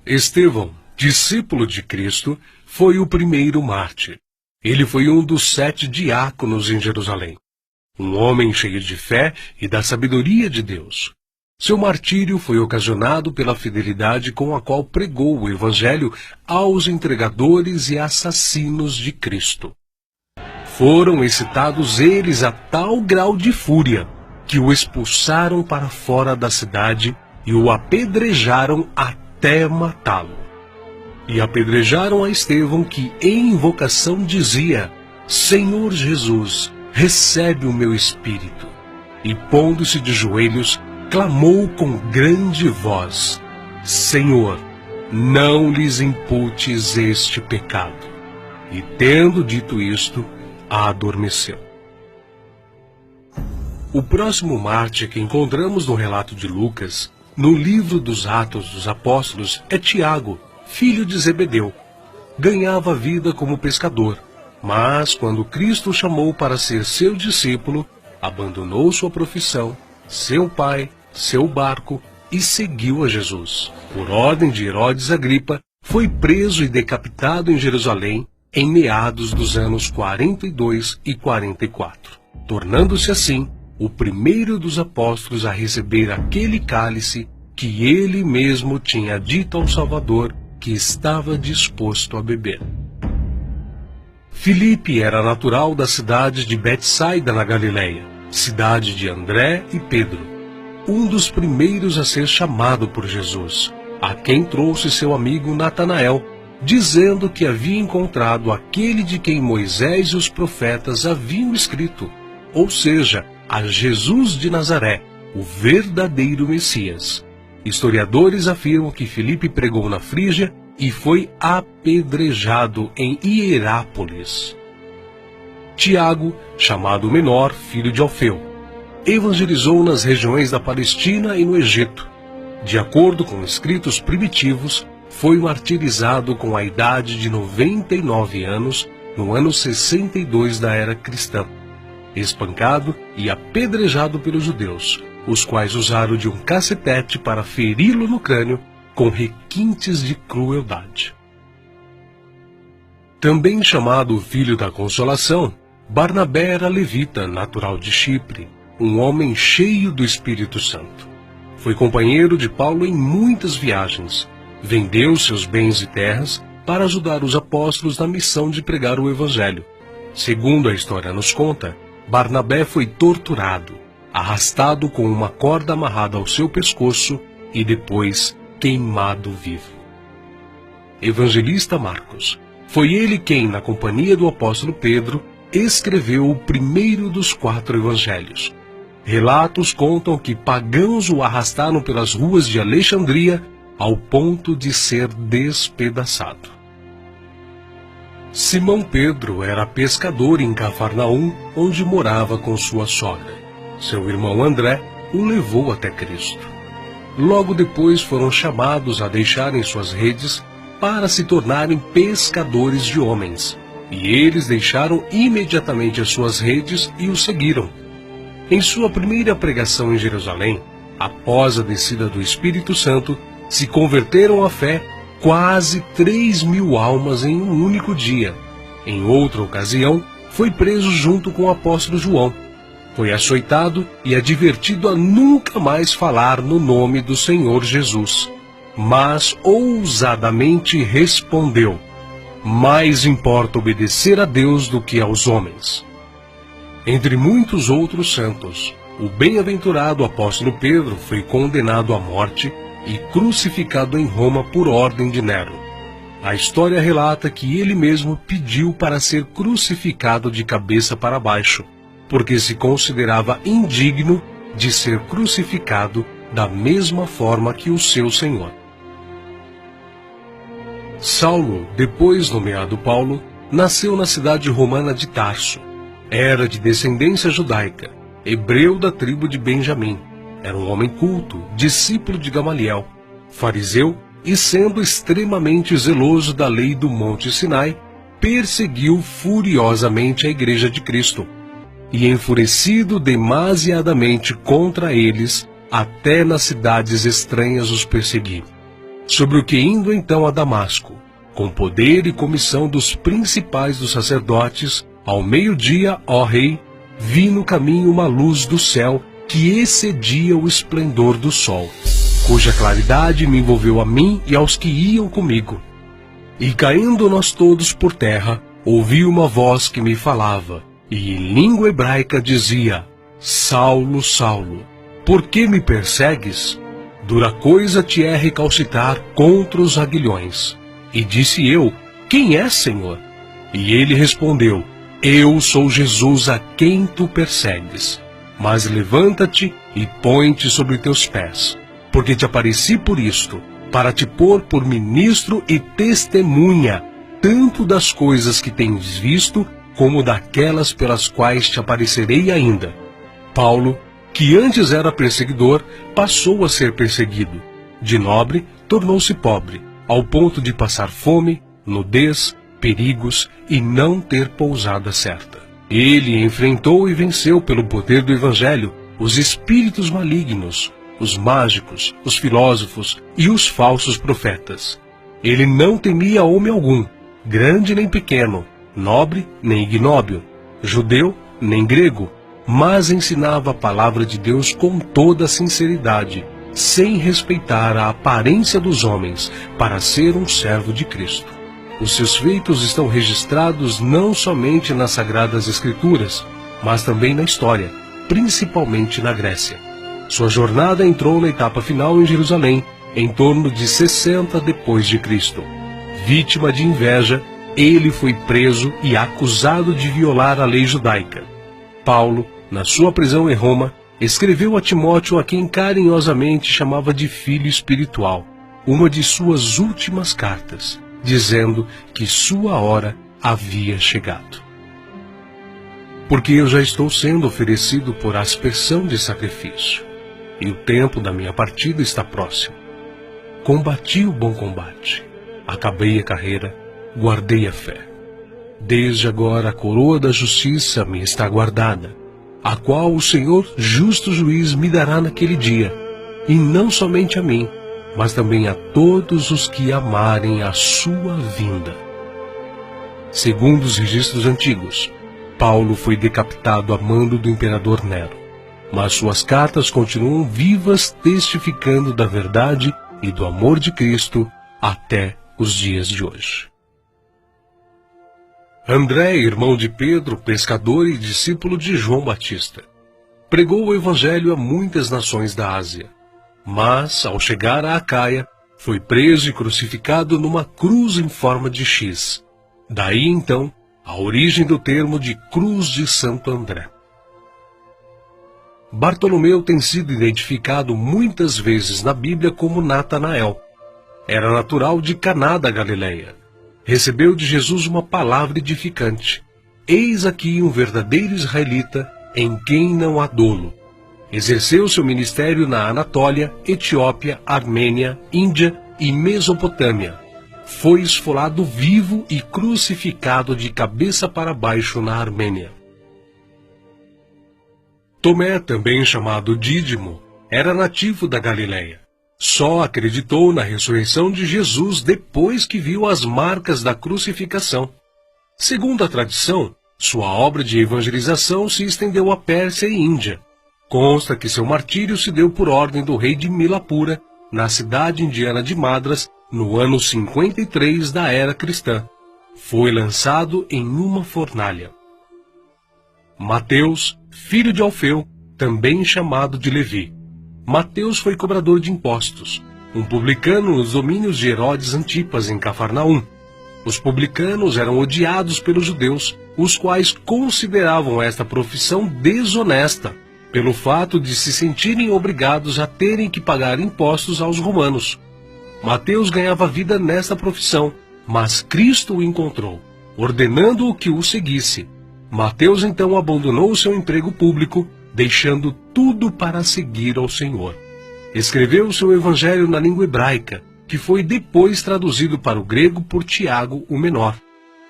Estevão, discípulo de Cristo, foi o primeiro mártir. Ele foi um dos 7 diáconos em Jerusalém. Um homem cheio de fé e da sabedoria de Deus. Seu martírio foi ocasionado pela fidelidade com a qual pregou o Evangelho aos entregadores e assassinos de Cristo. Foram excitados eles a tal grau de fúria que o expulsaram para fora da cidade e o apedrejaram até matá-lo. E apedrejaram a Estevão, que em invocação dizia: Senhor Jesus, recebe o meu espírito. E pondo-se de joelhos, clamou com grande voz: Senhor, não lhes imputes este pecado. E tendo dito isto, adormeceu. O próximo mártir que encontramos no relato de Lucas, no livro dos Atos dos Apóstolos, é Tiago, filho de Zebedeu. Ganhava vida como pescador, mas quando Cristo o chamou para ser seu discípulo, abandonou sua profissão, seu pai, seu barco e seguiu a Jesus. Por ordem de Herodes Agripa, foi preso e decapitado em Jerusalém em meados dos anos 42 e 44, tornando-se assim o primeiro dos apóstolos a receber aquele cálice que ele mesmo tinha dito ao Salvador que estava disposto a beber. Filipe era natural da cidade de Betsaida, na Galileia, cidade de André e Pedro, um dos primeiros a ser chamado por Jesus, a quem trouxe seu amigo Natanael, dizendo que havia encontrado aquele de quem Moisés e os profetas haviam escrito, ou seja, a Jesus de Nazaré, o verdadeiro Messias. Historiadores afirmam que Filipe pregou na Frígia e foi apedrejado em Hierápolis. Tiago, chamado Menor, filho de Alfeu, evangelizou nas regiões da Palestina e no Egito. De acordo com escritos primitivos, foi martirizado com a idade de 99 anos, no ano 62 da era cristã, espancado e apedrejado pelos judeus, os quais usaram de um cacetete para feri-lo no crânio com requintes de crueldade. Também chamado Filho da Consolação, Barnabé era levita, natural de Chipre, um homem cheio do Espírito Santo. Foi companheiro de Paulo em muitas viagens, vendeu seus bens e terras para ajudar os apóstolos na missão de pregar o Evangelho. Segundo a história nos conta, Barnabé foi torturado, arrastado com uma corda amarrada ao seu pescoço e depois queimado vivo. Evangelista Marcos. Foi ele quem, na companhia do apóstolo Pedro, escreveu o primeiro dos 4 evangelhos. Relatos contam que pagãos o arrastaram pelas ruas de Alexandria ao ponto de ser despedaçado. Simão Pedro era pescador em Cafarnaum, onde morava com sua sogra. Seu irmão André o levou até Cristo. Logo depois foram chamados a deixarem suas redes para se tornarem pescadores de homens. E eles deixaram imediatamente as suas redes e o seguiram. Em sua primeira pregação em Jerusalém, após a descida do Espírito Santo, se converteram à fé quase 3.000 almas em um único dia. Em outra ocasião, foi preso junto com o apóstolo João. Foi açoitado e advertido a nunca mais falar no nome do Senhor Jesus. Mas ousadamente respondeu: mais importa obedecer a Deus do que aos homens. Entre muitos outros santos, o bem-aventurado apóstolo Pedro foi condenado à morte e crucificado em Roma por ordem de Nero. A história relata que ele mesmo pediu para ser crucificado de cabeça para baixo, porque se considerava indigno de ser crucificado da mesma forma que o seu Senhor. Saulo, depois nomeado Paulo, nasceu na cidade romana de Tarso. Era de descendência judaica, hebreu da tribo de Benjamim. Era um homem culto, discípulo de Gamaliel, fariseu e, sendo extremamente zeloso da lei do Monte Sinai, perseguiu furiosamente a Igreja de Cristo. E, enfurecido demasiadamente contra eles, até nas cidades estranhas os perseguiu. sobre o que indo então a Damasco, com poder e comissão dos principais dos sacerdotes, ao meio-dia, ó rei, vi no caminho uma luz do céu que excedia o esplendor do sol, cuja claridade me envolveu a mim e aos que iam comigo. E caindo nós todos por terra, ouvi uma voz que me falava, e em língua hebraica dizia: Saulo, Saulo, por que me persegues? Dura coisa te é recalcitrar contra os aguilhões. E disse eu: Quem é, Senhor? E ele respondeu: Eu sou Jesus a quem tu persegues. Mas levanta-te e põe-te sobre teus pés, porque te apareci por isto, para te pôr por ministro e testemunha, tanto das coisas que tens visto, como daquelas pelas quais te aparecerei ainda. Paulo, que antes era perseguidor, passou a ser perseguido. De nobre, tornou-se pobre, ao ponto de passar fome, nudez, perigos e não ter pousada certa. Ele enfrentou e venceu pelo poder do Evangelho os espíritos malignos, os mágicos, os filósofos e os falsos profetas. Ele não temia homem algum, grande nem pequeno, nobre nem ignóbil, judeu nem grego, mas ensinava a palavra de Deus com toda a sinceridade, sem respeitar a aparência dos homens, para ser um servo de Cristo. Os seus feitos estão registrados não somente nas Sagradas Escrituras, mas também na história, principalmente na Grécia. Sua jornada entrou na etapa final em Jerusalém, em torno de 60 depois de Cristo. Vítima de inveja, ele foi preso e acusado de violar a lei judaica. Paulo, na sua prisão em Roma, escreveu a Timóteo, a quem carinhosamente chamava de filho espiritual, uma de suas últimas cartas, dizendo que sua hora havia chegado. Porque eu já estou sendo oferecido por aspersão de sacrifício, e o tempo da minha partida está próximo. Combati o bom combate, acabei a carreira, guardei a fé. Desde agora a coroa da justiça me está guardada, a qual o Senhor, justo juiz, me dará naquele dia, e não somente a mim, mas também a todos os que amarem a sua vinda. Segundo os registros antigos, Paulo foi decapitado a mando do imperador Nero, mas suas cartas continuam vivas, testificando da verdade e do amor de Cristo até os dias de hoje. André, irmão de Pedro, pescador e discípulo de João Batista, pregou o Evangelho a muitas nações da Ásia, mas, ao chegar a Acaia, foi preso e crucificado numa cruz em forma de X. Daí, então, a origem do termo de Cruz de Santo André. Bartolomeu tem sido identificado muitas vezes na Bíblia como Natanael. Era natural de Caná da Galileia. Recebeu de Jesus uma palavra edificante. Eis aqui um verdadeiro israelita, em quem não há dolo. Exerceu seu ministério na Anatólia, Etiópia, Armênia, Índia e Mesopotâmia. Foi esfolado vivo e crucificado de cabeça para baixo na Armênia. Tomé, também chamado Dídimo, era nativo da Galileia. Só acreditou na ressurreição de Jesus depois que viu as marcas da crucificação. Segundo a tradição, sua obra de evangelização se estendeu à Pérsia e Índia. Consta que seu martírio se deu por ordem do rei de Milapura, na cidade indiana de Madras, no ano 53 da era cristã. Foi lançado em uma fornalha. Mateus, filho de Alfeu, também chamado de Levi. Mateus foi cobrador de impostos, um publicano nos domínios de Herodes Antipas, em Cafarnaum. Os publicanos eram odiados pelos judeus, os quais consideravam esta profissão desonesta, pelo fato de se sentirem obrigados a terem que pagar impostos aos romanos. Mateus ganhava vida nesta profissão, mas Cristo o encontrou, ordenando-o que o seguisse. Mateus então abandonou seu emprego público, deixando tudo para seguir ao Senhor. Escreveu seu evangelho na língua hebraica, que foi depois traduzido para o grego por Tiago, o menor.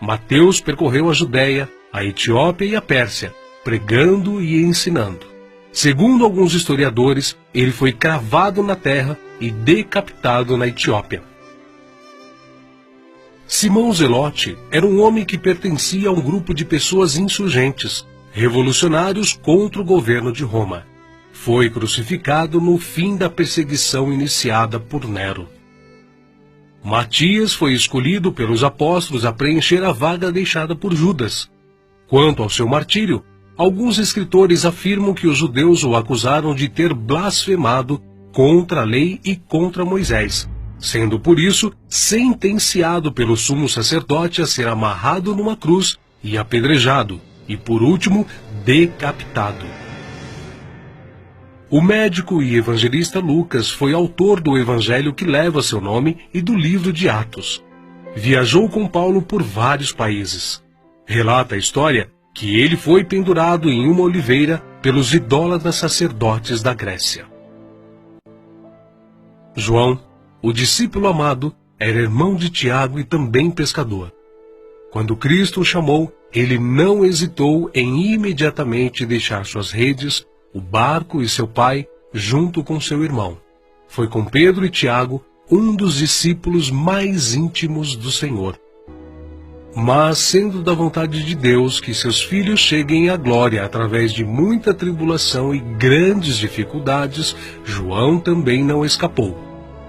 Mateus percorreu a Judéia, a Etiópia e a Pérsia, pregando e ensinando. Segundo alguns historiadores, ele foi cravado na terra e decapitado na Etiópia. Simão Zelote era um homem que pertencia a um grupo de pessoas insurgentes, revolucionários contra o governo de Roma. Foi crucificado no fim da perseguição iniciada por Nero. Matias foi escolhido pelos apóstolos a preencher a vaga deixada por Judas. Quanto ao seu martírio, alguns escritores afirmam que os judeus o acusaram de ter blasfemado contra a lei e contra Moisés, sendo por isso sentenciado pelo sumo sacerdote a ser amarrado numa cruz e apedrejado, e por último, decapitado. O médico e evangelista Lucas foi autor do evangelho que leva seu nome e do livro de Atos. Viajou com Paulo por vários países. Relata a história que ele foi pendurado em uma oliveira pelos idólatras sacerdotes da Grécia. João, o discípulo amado, era irmão de Tiago e também pescador. Quando Cristo o chamou, ele não hesitou em imediatamente deixar suas redes, o barco e seu pai, junto com seu irmão. Foi com Pedro e Tiago, um dos discípulos mais íntimos do Senhor. Mas, sendo da vontade de Deus que seus filhos cheguem à glória através de muita tribulação e grandes dificuldades, João também não escapou.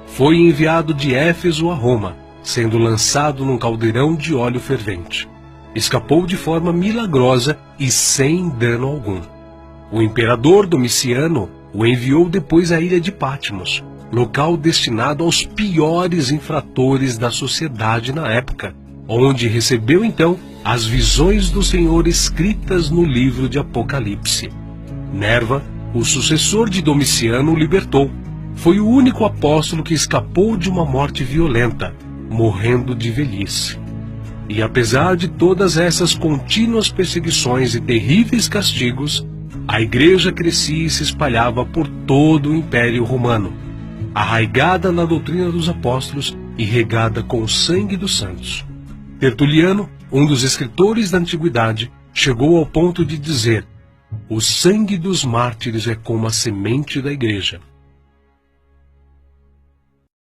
Foi enviado de Éfeso a Roma, sendo lançado num caldeirão de óleo fervente. Escapou de forma milagrosa e sem dano algum. O imperador Domiciano o enviou depois à ilha de Patmos, local destinado aos piores infratores da sociedade na época, onde recebeu então as visões do Senhor escritas no livro de Apocalipse. Nerva, o sucessor de Domiciano, o libertou. Foi o único apóstolo que escapou de uma morte violenta, morrendo de velhice. E apesar de todas essas contínuas perseguições e terríveis castigos, a igreja crescia e se espalhava por todo o Império Romano, arraigada na doutrina dos apóstolos e regada com o sangue dos santos. Tertuliano, um dos escritores da antiguidade, chegou ao ponto de dizer: "O sangue dos mártires é como a semente da igreja."